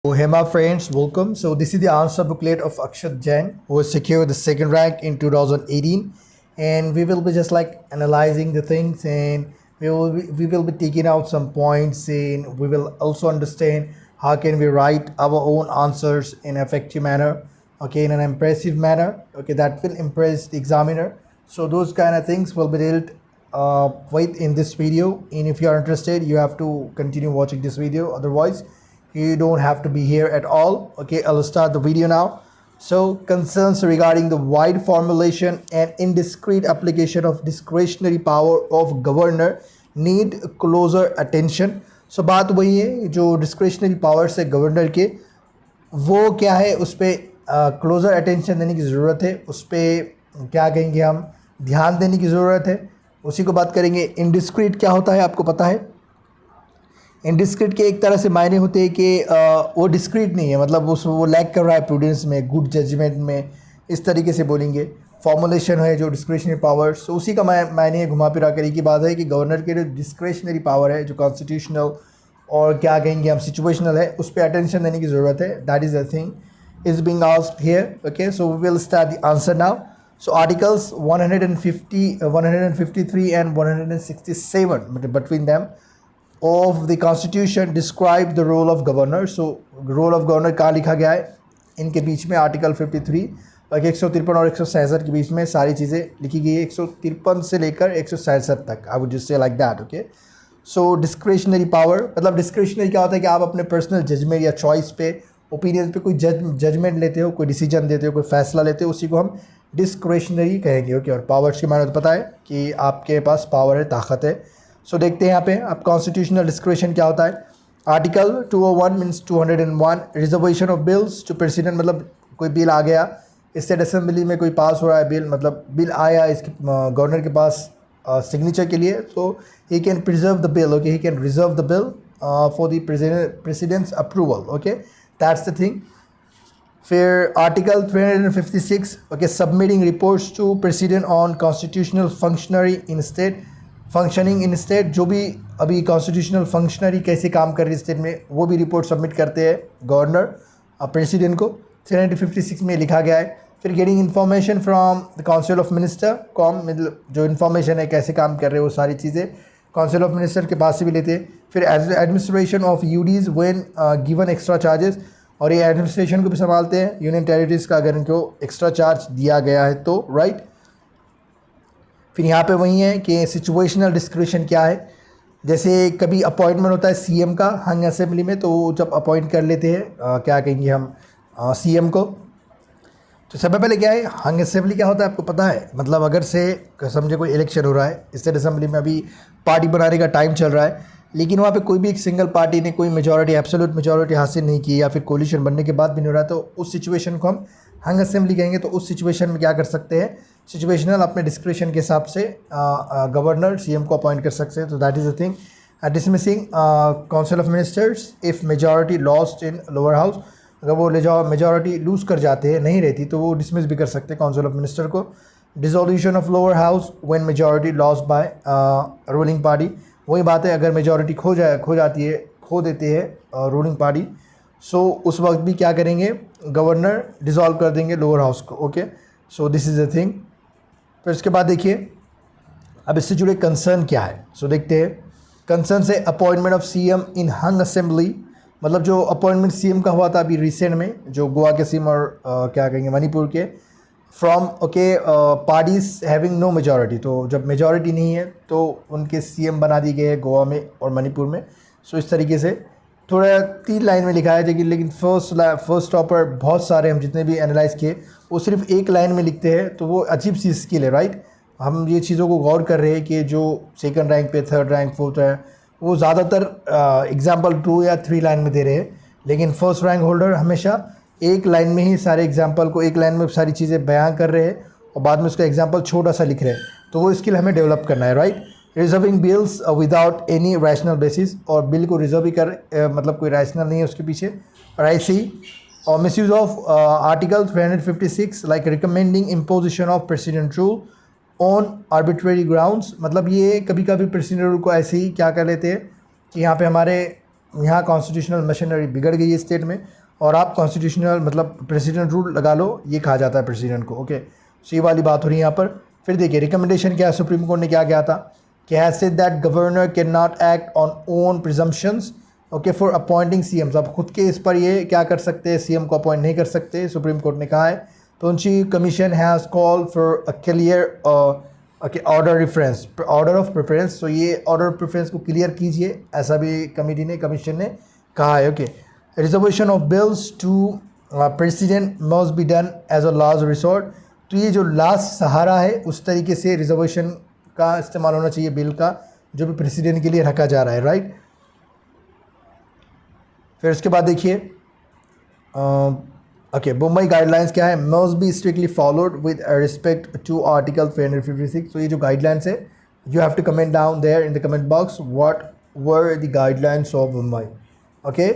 So, hey my friends, welcome. So this is the answer booklet of Akshat Jain, who has secured the second rank in 2018, and we will be just like analyzing the things, and we will be taking out some points, and we will also understand how can we write our own answers in effective manner, okay, in an impressive manner, okay, that will impress the examiner. So those kind of things will be dealt with in this video, and if you are interested, you have to continue watching this video. Otherwise, you don't have to be here at all. Okay, I'll start the video now. So concerns regarding the wide formulation and indiscreet application of discretionary power of governor need closer attention. So बात वही है जो discretionary powers है governor के, वो क्या है उस पर क्लोज़र अटेंशन देने की ज़रूरत है, उस पर क्या कहेंगे हम, ध्यान देने की ज़रूरत है, उसी को बात करेंगे। इनडिस्क्रीट क्या होता है आपको पता है? इनडिस्क्रीट के एक तरह से मायने होते हैं कि वो डिस्क्रीट नहीं है, मतलब वो लैक कर रहा है प्रूडेंस में, गुड जजमेंट में, इस तरीके से बोलेंगे। फॉर्मुलेशन है जो डिस्क्रिशनरी पावर्स, तो उसी का मायने घुमा फिरा कर की बात है कि गवर्नर के जो डिस्क्रिशनरी पावर है, जो कॉन्स्टिट्यूशनल और क्या कहेंगे हम सिचुएशनल है, उस पर अटेंशन देने की ज़रूरत है। That is the thing is being asked here. Okay, so we will start the answer now. So articles 150, 153 and 167 between them of the constitution describe the role of governor. So role of governor कहाँ लिखा गया है? इनके बीच में article 53 और 153 और 167 के बीच में सारी चीज़ें लिखी गई है, 153 से लेकर 167 तक। I would just say like that. Okay, so discretionary power मतलब डिस्क्रिशनरी क्या होता है कि आप अपने पर्सनल जजमेंट या चॉइस पे, ओपिनियन पे कोई जजमेंट लेते हो, कोई डिसीजन देते हो, कोई फैसला लेते हो, उसी को हम डिस्क्रिशनरी कहेंगे। ओके, और पावर्स के माने तो पता है कि आपके पास पावर है, ताकत है। सो देखते हैं यहाँ पे आप कॉन्स्टिट्यूशनल डिस्क्रिशन क्या होता है। Article 201 means 201 reservation of bills to president, मतलब कोई बिल आ गया स्टेट असेंबली में, कोई पास हो रहा है बिल, मतलब बिल आया इसके गवर्नर के पास सिग्नेचर के लिए, तो he can preserve the bill. Okay, he can reserve the bill for the president's approval. Okay, that's the thing. फिर article 356, okay, submitting reports to president on constitutional functionary in state, functioning in state, जो भी अभी constitutional functionary कैसे काम कर रही है state में, वो भी रिपोर्ट सबमिट करते हैं गवर्नर प्रेसिडेंट को। 356 में लिखा गया है। फिर getting information from the council of minister, com मतलब जो इन्फॉर्मेशन है कैसे काम कर रहे हैं वो सारी चीज़ें काउंसिल ऑफ मिनिस्टर के पास से भी लेते हैं। फिर administration of UTs when given extra charges, और ये एडमिनिस्ट्रेशन को भी संभालते हैं यूनियन टेरिटरीज़ का, अगर इनको एक्स्ट्रा चार्ज दिया गया है तो, राइट। फिर यहाँ पे वही है कि सिचुएशनल डिस्क्रिशन क्या है, जैसे कभी अपॉइंटमेंट होता है सीएम का हंग असेंबली में, तो जब अपॉइंट कर लेते हैं क्या कहेंगे हम सीएम को, तो सबसे पहले क्या है, हंग असेंबली क्या होता है आपको पता है? मतलब अगर से समझे कोई इलेक्शन हो रहा है स्टेट असेंबली में, अभी पार्टी बनाने का टाइम चल रहा है, लेकिन वहाँ पे कोई भी एक सिंगल पार्टी ने कोई मेजॉरिटी, एब्सोल्यूट मेजॉरिटी हासिल नहीं की, या फिर कोलिशन बनने के बाद भी नहीं हो रहा है, तो उस सिचुएशन को हम हंग असेंबली कहेंगे। तो उस सिचुएशन में क्या कर सकते हैं, सिचुएशनल अपने डिस्क्रिशन के हिसाब से गवर्नर सीएम को अपॉइंट कर सकते हैं। तो that is the thing. Dismissing council of ministers if majority lost in lower house, अगर वो मेजॉरिटी लूज़ कर जाते हैं, नहीं रहती, तो वो डिसमिस भी कर सकते हैं काउंसिल ऑफ मिनिस्टर को। Dissolution of lower house when majority lost by ruling party, वही बात है, अगर मेजॉरिटी खो जाती है, खो देते हैं रूलिंग पार्टी, सो उस वक्त भी क्या करेंगे, गवर्नर डिसॉल्व कर देंगे लोअर हाउस को। Okay, so this is the thing. फिर इसके बाद देखिए अब इससे जुड़े कंसर्न क्या है। सो देखते हैं। कंसर्न से appointment of CM in hung assembly, मतलब जो अपॉइंटमेंट सीएम का हुआ था अभी रिसेंट में, जो गोवा के सीएम और क्या कहेंगे मणिपुर के, from okay parties having no majority, तो जब मेजॉरिटी नहीं है तो उनके सीएम बना दिए गए गोवा में और मणिपुर में। सो इस तरीके से थोड़ा 3 लाइन में लिखा है, लेकिन फर्स्ट टॉपर बहुत सारे हम जितने भी एनालाइज किए वो सिर्फ 1 लाइन में लिखते हैं, तो वो अजीब सी स्किल है, राइट। हम ये चीज़ों को गौर कर रहे हैं कि जो सेकंड रैंक पे, थर्ड रैंक, फोर्थ रैंक, वो ज़्यादातर एग्जाम्पल 2 या 3 लाइन में दे रहे हैं, लेकिन फर्स्ट रैंक होल्डर हमेशा 1 लाइन में ही सारे एग्जाम्पल को, 1 लाइन में सारी चीज़ें बयां कर रहे हैं और बाद में उसका एग्जाम्पल छोटा सा लिख रहे हैं। तो वो स्किल हमें डेवलप करना है, right. Reserving bills without any rational basis, और बिल को रिजर्व ही कर मतलब कोई रैशनल नहीं है उसके पीछे, और ऐसे ही। और misuse of article 356 like recommending imposition of president rule on arbitrary grounds, मतलब ये कभी कभी प्रेसिडेंट रूल को ऐसे ही क्या कर लेते हैं कि यहाँ पे हमारे यहाँ कॉन्स्टिट्यूशनल मशीनरी बिगड़ गई है स्टेट में, और आप कॉन्स्टिट्यूशनल मतलब प्रेसिडेंट रूल लगा लो, ये कहा जाता है प्रेसिडेंट को। ओके, सो ये वाली बात हो रही है यहाँ पर। फिर देखिए रिकमेंडेशन क्या है, सुप्रीम कोर्ट ने क्या किया था कि has said that governor can not act on own presumptions okay for appointing CM's. आप खुद के इस पर ये क्या कर सकते हैं, सीएम को अपॉइंट नहीं कर सकते, सुप्रीम कोर्ट ने कहा है। तो उनकी commission has call for a clear okay order reference order of preference. तो ये ऑर्डर ऑफ प्रेफरेंस को क्लियर कीजिए, ऐसा भी कमेटी ने कमीशन ने कहा है। Okay, reservation of bills to president must be done as a last resort. तो ये जो लास्ट सहारा है उस तरीके से रिजर्वेशन का इस्तेमाल होना चाहिए बिल का, जो भी प्रेसिडेंट के लिए रखा जा रहा है, राइट। फिर उसके बाद देखिए ओके मुंबई गाइडलाइंस क्या है, must be strictly followed with respect to article 356। तो ये जो गाइडलाइंस है, you have to comment down there in the comment box what were the guidelines of Mumbai. Okay,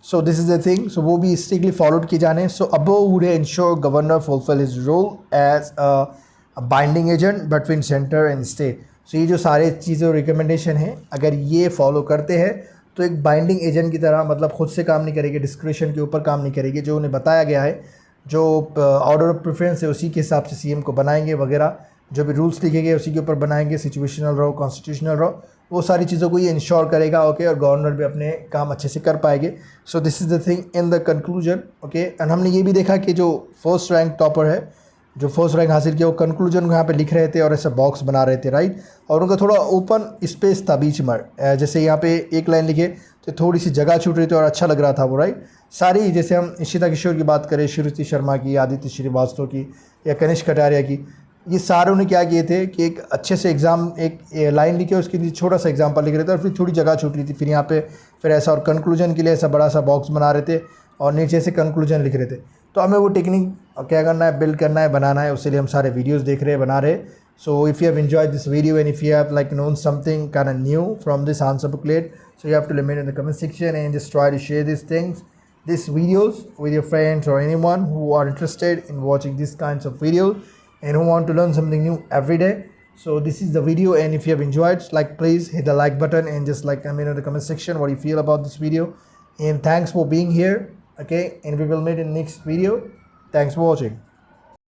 so this is the thing, so वो भी strictly followed किए जाने। So above would ensure governor fulfil his role as a binding agent between centre and state. So ये जो सारे चीज़ें recommendation है, अगर ये फॉलो करते हैं तो एक बाइंडिंग एजेंट की तरह, मतलब खुद से काम नहीं करेगी, डिस्क्रिप्शन के ऊपर काम नहीं करेगी, जो उन्हें बताया गया है, जो ऑर्डर ऑफ प्रेफरेंस है उसी के हिसाब से सीएम को बनाएंगे वगैरह, जो भी रूल्स लिखे गए उसी के ऊपर बनाएंगे, सिचुएशनल रहो कॉन्स्टिट्यूशनल रहो, वो सारी चीज़ों को ये इंश्योर करेगा। ओके, और गवर्नर भी अपने काम अच्छे से कर पाएंगे। So this is the thing in the conclusion. Okay, and हमने ये भी देखा कि जो फर्स्ट रैंक टॉपर है, जो फर्स्ट रैंक हासिल किया, वो कंक्लूजन को यहाँ पे लिख रहे थे और ऐसा बॉक्स बना रहे थे, राइट। और उनका थोड़ा ओपन स्पेस था बीच में, जैसे यहाँ पे एक लाइन लिखे तो थोड़ी सी जगह छूट रही थी और अच्छा लग रहा था वो, राइट। सारी, जैसे हम इशिता किशोर की बात करें, श्रुति शर्मा की, आदित्य श्रीवास्तव की या कनिष्क कटारिया की, ये सारों ने क्या किए थे कि एक अच्छे से एग्ज़ाम, एक लाइन लिखे उसके नीचे छोटा सा एग्जाम्पल लिख रहे थे और फिर थोड़ी जगह छूट रही थी, फिर यहाँ पे फिर ऐसा, और कंक्लूजन के लिए ऐसा बड़ा सा बॉक्स बना रहे थे और नीचे से कंक्लूजन लिख रहे थे। तो हमें वो टेक्निक क्या करना है, बिल्ड करना है, बनाना है, उसके लिए हम सारे वीडियोस देख रहे हैं, बना रहे। So if you have enjoyed this video and if you have like known something kind of new from this answer booklet, so you have to comment in the comment section and just try to share these things, these videos with your friends or anyone who are interested in watching these kinds of videos and who want to learn something new every day. So this is the video, and if you have enjoyed, like please hit the like button and just like comment in the comment section what you feel about this video. And thanks for being here. Okay, and we will meet in next video. Thanks for watching.